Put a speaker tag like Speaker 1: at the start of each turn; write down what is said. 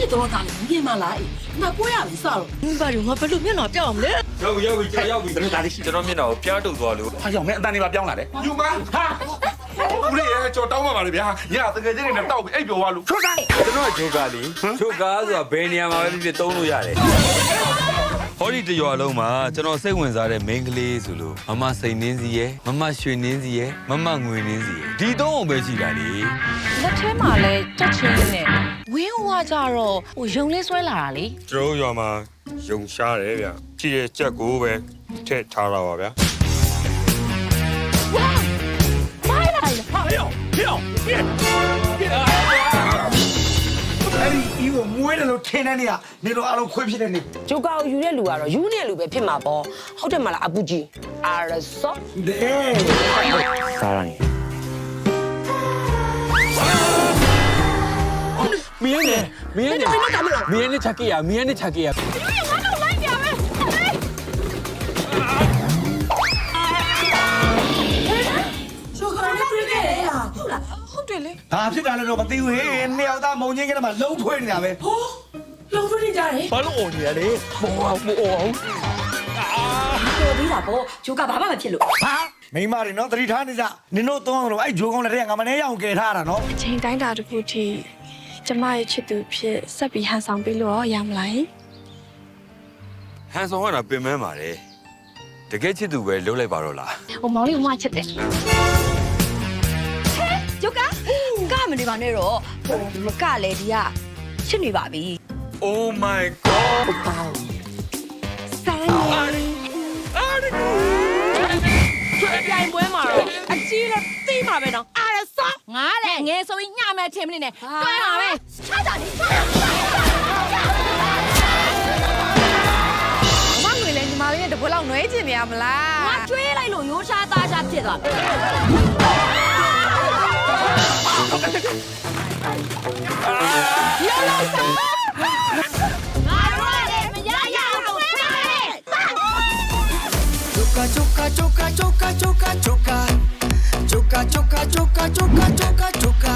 Speaker 1: ဖြစ်တော့တာလေမြင်မလားငါပွဲရပြီစတော့ဘာလို့ငါဘယ်လိုမျက်နှာပြောင်းအောင်လဲ
Speaker 2: ရောက်ပြီကျွန်တော်မျက်နှာကိုပြားတုတ်သွားလို့
Speaker 3: ဟာကြောင့်မင်းအတန်နေပါပြောင်းလာတယ်
Speaker 4: ယူမဟာဦးလေးရဲ့ကြော်တောင်းပါပါလေဗျာညတကယ်ချင်းနဲ့တောက်ပြီးအိပ်ပျော်သွားလို့
Speaker 3: ထွက်ဆိုင်
Speaker 2: ကျွန်တော်ဂျိုကာလေဂျိုကာဆိုတာဘယ်နေရာမှာပဲဖြစ်သုံးလို့ရတယ်ဟောဒီတရွာလုံးမှာကျွန်တော်စိတ်ဝင်စားတဲ့ main ကလေးဆိုလို့မမစိန်နှင်းစီရဲ့မမရွှေနှင်းစီရဲ့မမငွေနှင်းစီရဲ့ဒီသုံးအောင်ပဲရှိတာလေ
Speaker 5: လက်ထဲမှာလဲတက်ချင်းနဲ့ဝင်းဝါကြတော့ရုံလေးဆွဲလာတာလေ
Speaker 4: ကျွန်တော်ရွာမှာယုံရှားတယ်ဗျာကြည့်ရဲ့ကြက်ကိုပဲထည့်ထားတာပါဗျာ
Speaker 3: အဲ့ဒီအီကိုမွေးတယ်လို့ထင်တဲ့နေကနေတော့အလုံးခွေးဖြစ်တဲ့နေ
Speaker 1: ဂျိုကာကိုယူတဲ့လူကတော့ယူတဲ့လူပဲဖြစ်မှာပေါ့ဟုတ်တယ်မလားအပူကြီးအာရဆော့
Speaker 3: ဒဲစားရနေ
Speaker 2: မင်းနဲ့ချက်ကေးရမင်းနဲ့ချက်ကေးရ
Speaker 1: ဂျိုကာနဲ့တွေ့ခဲ့တယ်ဟာဟုတ်လား
Speaker 5: ဟုတ်တယ်လေ
Speaker 3: ဘာဖြစ်တာလဲတော့မသိဘူးဟေးနှစ်ယောက်သားမုံချင်းကတည်းကလုံးထွေးနေတာပဲ
Speaker 1: ဟိုလုံးတွေ့ကြတယ်
Speaker 2: ဘာလို့អော်နေရလဲမောမောအောင်
Speaker 1: တော်သေးတာပေါ့ဂျိုကာဘာမှမဖြစ်လို့
Speaker 3: ဟာမိမတွေနော်သတိထားနေကြနင်တို့သုံးအောင်လို့အဲ့ဂျိုးကောင်းလက်ထက်ကငါမနေရအောင်ကယ်ထားတာနော်
Speaker 6: အချိန်တိုင်းတာတစ်ခုထိကျမရဲ့ချစ်သူဖြစ်ဆက်ပြီးဟန်ဆောင်ပေးလို့ရမလား
Speaker 2: ဟန်ဆောင်ကပင်မပါလေတကယ်ချစ်သူပဲလုံးလိုက်ပါတော့လား
Speaker 6: ဟိုမောင်လေးကမှချစ်တယ်
Speaker 5: ဂျိုကာကမနေပါနဲ့တော့ဟိုမကလေဒီကချစ်နေပါပြီ
Speaker 2: Oh my god
Speaker 5: ဆန်းနေကျွေးပြိုင်ပွဲမှာတော့အကြီးလည်းသိမှာပဲနော်အာရဆော့ငါတဲ့ငယ်ဆိုရင်ညမဲ့ထင်မနေနဲ့တွဲပါပဲချာကြတယ်မငွေလည်းညီမလေးနဲ့တပွဲလောက်နွဲချင်နေရမလားငါကျွေးလိုက်လို့ရိုးရှားသားရှားဖြစ်သွားပြီရောလိုက်စားငါတို့လည်းမရရအောင်ဆွဲပါလေ
Speaker 7: Choca, choca, choca, choca, choca, choca. Choca, choca, choca, choca, choca, choca.